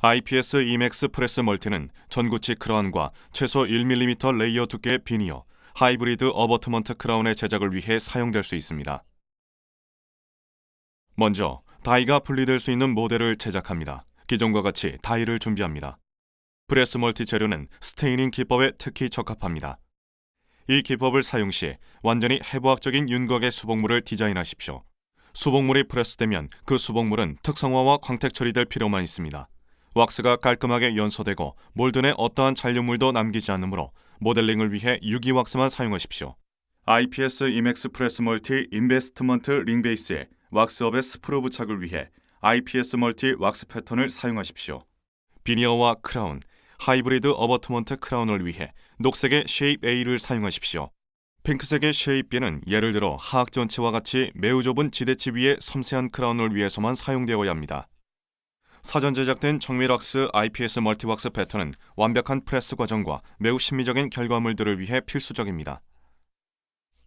IPS 이맥스 프레스 멀티는 전구치 크라운과 최소 1mm 레이어 두께의 비니어, 하이브리드 어버트먼트 크라운의 제작을 위해 사용될 수 있습니다. 먼저 다이가 분리될 수 있는 모델을 제작합니다. 기존과 같이 다이를 준비합니다. 프레스 멀티 재료는 스테이닝 기법에 특히 적합합니다. 이 기법을 사용 시 완전히 해부학적인 윤곽의 수복물을 디자인하십시오. 수복물이 프레스되면 그 수복물은 특성화와 광택 처리될 필요만 있습니다. 왁스가 깔끔하게 연소되고 몰드 내 어떠한 잔류물도 남기지 않으므로 모델링을 위해 유기왁스만 사용하십시오. IPS 이맥스 프레스 멀티 인베스트먼트 링 베이스에 왁스업의 스프루 부착을 위해 IPS 멀티 왁스 패턴을 사용하십시오. 비니어와 크라운, 하이브리드 어버트먼트 크라운을 위해 녹색의 쉐입 A를 사용하십시오. 핑크색의 쉐입 B는 예를 들어 하악 전체와 같이 매우 좁은 지대치 위에 섬세한 크라운을 위해서만 사용되어야 합니다. 사전 제작된 정밀 왁스 IPS 멀티 왁스 패턴은 완벽한 프레스 과정과 매우 심미적인 결과물들을 위해 필수적입니다.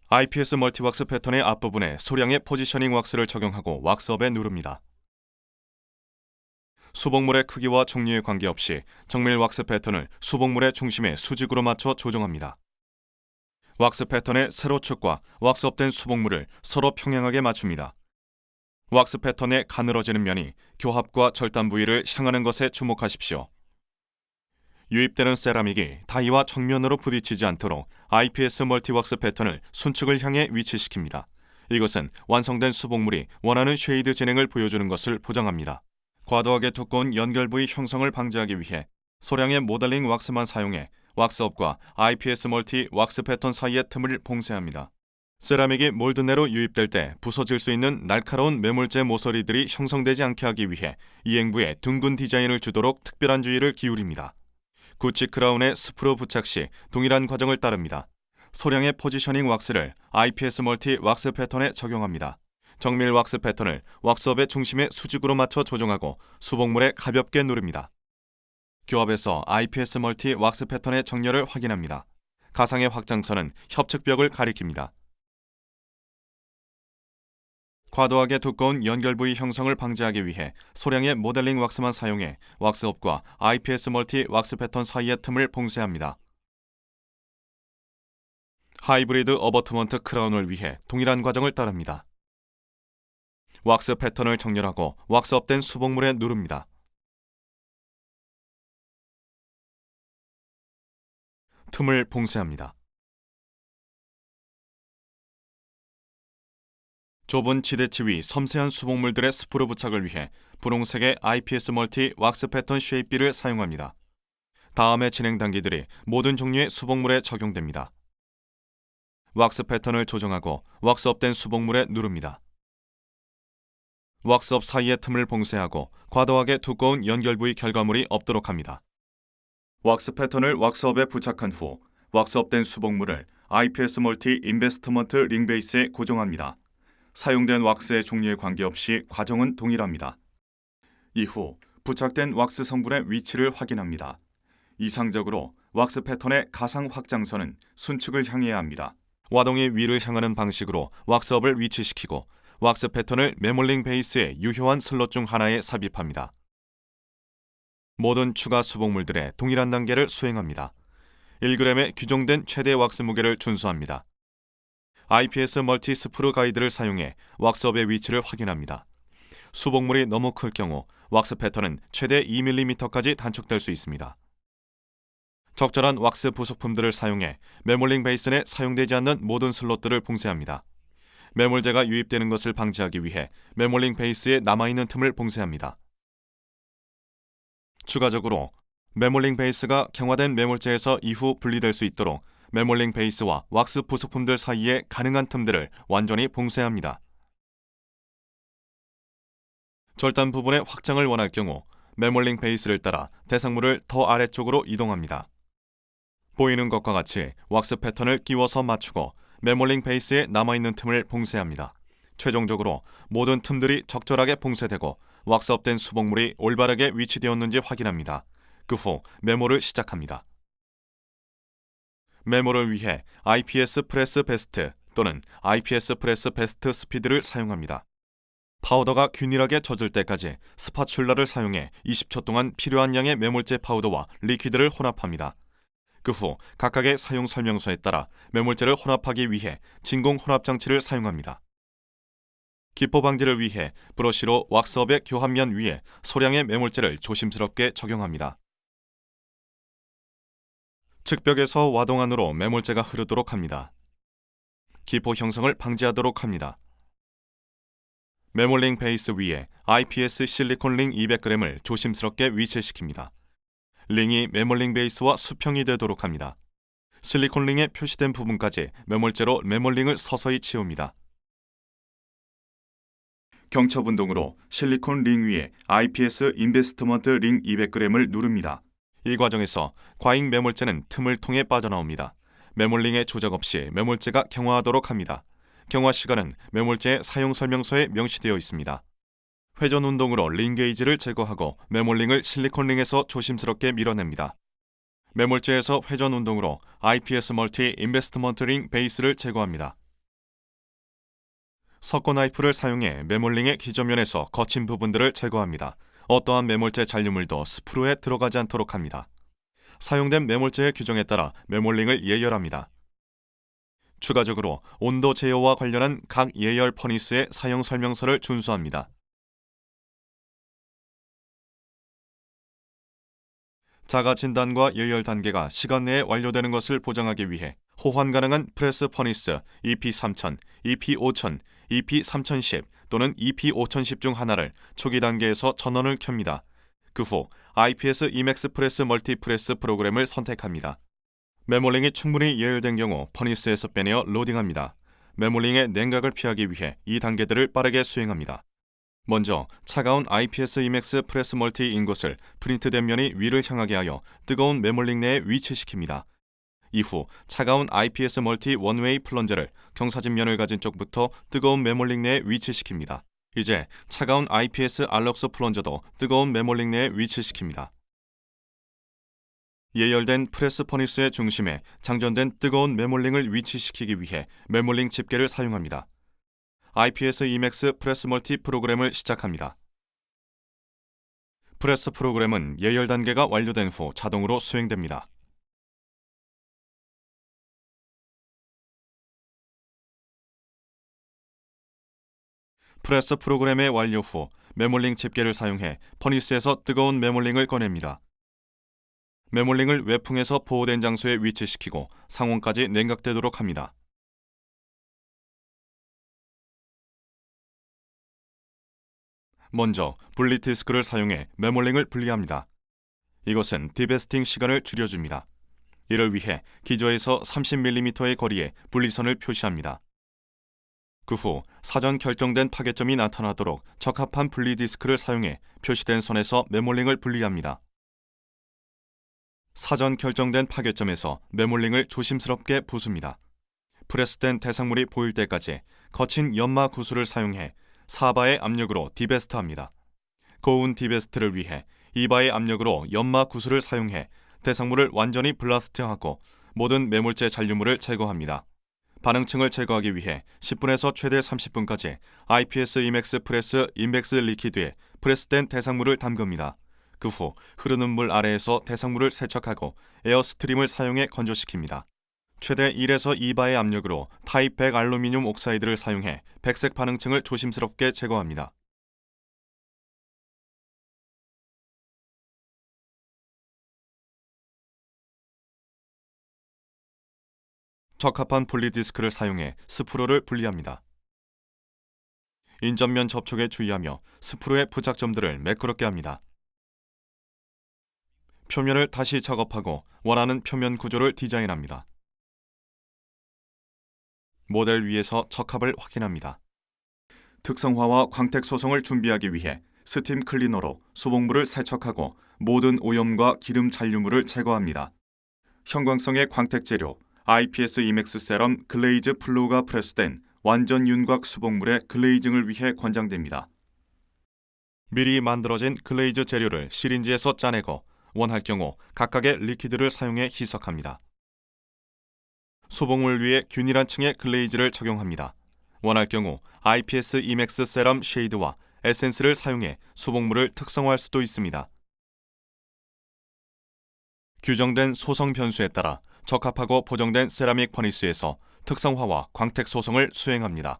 IPS 멀티 왁스 패턴의 앞부분에 소량의 포지셔닝 왁스를 적용하고 왁스업에 누릅니다. 수복물의 크기와 종류에 관계없이 정밀 왁스 패턴을 수복물의 중심에 수직으로 맞춰 조정합니다. 왁스 패턴의 세로축과 왁스업된 수복물을 서로 평행하게 맞춥니다. 왁스 패턴의 가늘어지는 면이 교합과 절단 부위를 향하는 것에 주목하십시오. 유입되는 세라믹이 다이와 정면으로 부딪히지 않도록 IPS 멀티 왁스 패턴을 순축을 향해 위치시킵니다. 이것은 완성된 수복물이 원하는 쉐이드 진행을 보여주는 것을 보장합니다. 과도하게 두꺼운 연결 부위 형성을 방지하기 위해 소량의 모델링 왁스만 사용해 왁스업과 IPS 멀티 왁스 패턴 사이의 틈을 봉쇄합니다. 세라믹이 몰드 내로 유입될 때 부서질 수 있는 날카로운 매몰재 모서리들이 형성되지 않게 하기 위해 이행부에 둥근 디자인을 주도록 특별한 주의를 기울입니다. 구치 크라운의 스프루 부착 시 동일한 과정을 따릅니다. 소량의 포지셔닝 왁스를 IPS 멀티 왁스 패턴에 적용합니다. 정밀 왁스 패턴을 왁스업의 중심에 수직으로 맞춰 조정하고 수복물에 가볍게 누릅니다. 교합에서 IPS 멀티 왁스 패턴의 정렬을 확인합니다. 가상의 확장선은 협측벽을 가리킵니다. 과도하게 두꺼운 연결 부위 형성을 방지하기 위해 소량의 모델링 왁스만 사용해 왁스업과 IPS 멀티 왁스 패턴 사이의 틈을 봉쇄합니다. 하이브리드 어버트먼트 크라운을 위해 동일한 과정을 따릅니다. 왁스 패턴을 정렬하고 왁스업된 수복물에 누릅니다. 틈을 봉쇄합니다. 좁은 지대치 위 섬세한 수복물들의 스프루 부착을 위해 분홍색의 IPS 멀티 왁스 패턴 쉐입 B를 사용합니다. 다음의 진행 단계들이 모든 종류의 수복물에 적용됩니다. 왁스 패턴을 조정하고 왁스업된 수복물에 누릅니다. 왁스업 사이의 틈을 봉쇄하고 과도하게 두꺼운 연결 부위 결과물이 없도록 합니다. 왁스 패턴을 왁스업에 부착한 후 왁스업된 수복물을 IPS 멀티 인베스트먼트 링 베이스에 고정합니다. 사용된 왁스의 종류에 관계없이 과정은 동일합니다. 이후 부착된 왁스 성분의 위치를 확인합니다. 이상적으로 왁스 패턴의 가상 확장선은 순축을 향해야 합니다. 와동이 위를 향하는 방식으로 왁스업을 위치시키고 왁스 패턴을 메몰링 베이스의 유효한 슬롯 중 하나에 삽입합니다. 모든 추가 수복물들의 동일한 단계를 수행합니다. 1g의 규정된 최대 왁스 무게를 준수합니다. IPS 멀티 스프루 가이드를 사용해 왁스업의 위치를 확인합니다. 수복물이 너무 클 경우 왁스 패턴은 최대 2mm까지 단축될 수 있습니다. 적절한 왁스 부속품들을 사용해 메몰링 베이스 내 사용되지 않는 모든 슬롯들을 봉쇄합니다. 매몰제가 유입되는 것을 방지하기 위해 메몰링 베이스에 남아있는 틈을 봉쇄합니다. 추가적으로 메몰링 베이스가 경화된 매몰제에서 이후 분리될 수 있도록 메몰링 베이스와 왁스 부속품들 사이에 가능한 틈들을 완전히 봉쇄합니다. 절단 부분의 확장을 원할 경우 메몰링 베이스를 따라 대상물을 더 아래쪽으로 이동합니다. 보이는 것과 같이 왁스 패턴을 끼워서 맞추고 메몰링 베이스에 남아있는 틈을 봉쇄합니다. 최종적으로 모든 틈들이 적절하게 봉쇄되고 왁스업된 수복물이 올바르게 위치되었는지 확인합니다. 그 후 메모를 시작합니다. 메모를 위해 IPS 프레스 베스트 또는 IPS 프레스 베스트 스피드를 사용합니다. 파우더가 균일하게 젖을 때까지 스파츌라를 사용해 20초 동안 필요한 양의 매몰제 파우더와 리퀴드를 혼합합니다. 그 후 각각의 사용 설명서에 따라 매몰제를 혼합하기 위해 진공 혼합 장치를 사용합니다. 기포 방지를 위해 브러쉬로 왁스업의 교환면 위에 소량의 매몰제를 조심스럽게 적용합니다. 측벽에서 와동 안으로 매몰제가 흐르도록 합니다. 기포 형성을 방지하도록 합니다. 매몰링 베이스 위에 IPS 실리콘 링 200g을 조심스럽게 위치시킵니다. 링이 매몰링 베이스와 수평이 되도록 합니다. 실리콘 링에 표시된 부분까지 매몰제로 매몰링을 서서히 치웁니다. 경첩 운동으로 실리콘 링 위에 IPS 인베스트먼트 링 200g을 누릅니다. 이 과정에서 과잉 매몰제는 틈을 통해 빠져나옵니다. 매몰링의 조작 없이 매몰제가 경화하도록 합니다. 경화 시간은 매몰제의 사용 설명서에 명시되어 있습니다. 회전 운동으로 링 게이지를 제거하고 매몰링을 실리콘 링에서 조심스럽게 밀어냅니다. 매몰제에서 회전 운동으로 IPS 멀티 인베스트먼트 링 베이스를 제거합니다. 석고 나이프를 사용해 매몰링의 기저면에서 거친 부분들을 제거합니다. 어떠한 매몰제 잔류물도 스프루에 들어가지 않도록 합니다. 사용된 매몰제의 규정에 따라 매몰링을 예열합니다. 추가적으로 온도 제어와 관련한 각 예열 퍼니스의 사용 설명서를 준수합니다. 자가 진단과 예열 단계가 시간 내에 완료되는 것을 보장하기 위해 호환 가능한 프레스 퍼니스 EP3000, EP5000, EP3010 또는 EP5010 중 하나를 초기 단계에서 전원을 켭니다. 그 후 IPS EMAX 프레스 멀티 프레스 프로그램을 선택합니다. 매몰링이 충분히 예열된 경우 퍼니스에서 빼내어 로딩합니다. 매몰링의 냉각을 피하기 위해 이 단계들을 빠르게 수행합니다. 먼저 차가운 IPS EMAX 프레스 멀티인 곳을 프린트된 면이 위를 향하게 하여 뜨거운 매몰링 내에 위치시킵니다. 이후 차가운 IPS 멀티 원웨이 플런저를 경사진 면을 가진 쪽부터 뜨거운 매몰링 내에 위치시킵니다. 이제 차가운 IPS 알럭스 플런저도 뜨거운 매몰링 내에 위치시킵니다. 예열된 프레스 퍼니스의 중심에 장전된 뜨거운 매몰링을 위치시키기 위해 매몰링 집게를 사용합니다. IPS EMAX 프레스 멀티 프로그램을 시작합니다. 프레스 프로그램은 예열 단계가 완료된 후 자동으로 수행됩니다. 프레스 프로그램의 완료 후 매몰링 집게를 사용해 퍼니스에서 뜨거운 매몰링을 꺼냅니다. 매몰링을 외풍에서 보호된 장소에 위치시키고 상온까지 냉각되도록 합니다. 먼저 분리 디스크를 사용해 매몰링을 분리합니다. 이것은 디베스팅 시간을 줄여줍니다. 이를 위해 기저에서 30mm의 거리에 분리선을 표시합니다. 그 후 사전 결정된 파괴점이 나타나도록 적합한 분리 디스크를 사용해 표시된 선에서 매몰링을 분리합니다. 사전 결정된 파괴점에서 매몰링을 조심스럽게 부숩니다. 프레스된 대상물이 보일 때까지 거친 연마 구슬을 사용해 4바의 압력으로 디베스트합니다. 고운 디베스트를 위해 2바의 압력으로 연마 구슬을 사용해 대상물을 완전히 블라스트하고 모든 매몰제 잔류물을 제거합니다. 반응층을 제거하기 위해 10분에서 최대 30분까지 IPS EMAX 프레스 인벡스 리퀴드에 프레스된 대상물을 담급니다. 그 후 흐르는 물 아래에서 대상물을 세척하고 에어스트림을 사용해 건조시킵니다. 최대 1에서 2바의 압력으로 타입 100 알루미늄 옥사이드를 사용해 백색 반응층을 조심스럽게 제거합니다. 적합한 분리 디스크를 사용해 스프루를 분리합니다. 인접면 접촉에 주의하며 스프루의 부착점들을 매끄럽게 합니다. 표면을 다시 작업하고 원하는 표면 구조를 디자인합니다. 모델 위에서 적합을 확인합니다. 특성화와 광택 소송을 준비하기 위해 스팀 클리너로 수복물을 세척하고 모든 오염과 기름 잔류물을 제거합니다. 형광성의 광택 재료 IPS EMAX 세럼 글레이즈 플루가 프레스된 완전 윤곽 수복물의 글레이징을 위해 권장됩니다. 미리 만들어진 글레이즈 재료를 시린지에서 짜내고 원할 경우 각각의 리퀴드를 사용해 희석합니다. 수복물 위에 균일한 층의 글레이즈를 적용합니다. 원할 경우 IPS 이맥스 세럼 쉐이드와 에센스를 사용해 수복물을 특성화할 수도 있습니다. 규정된 소성 변수에 따라 적합하고 보정된 세라믹 퍼니스에서 특성화와 광택 소성을 수행합니다.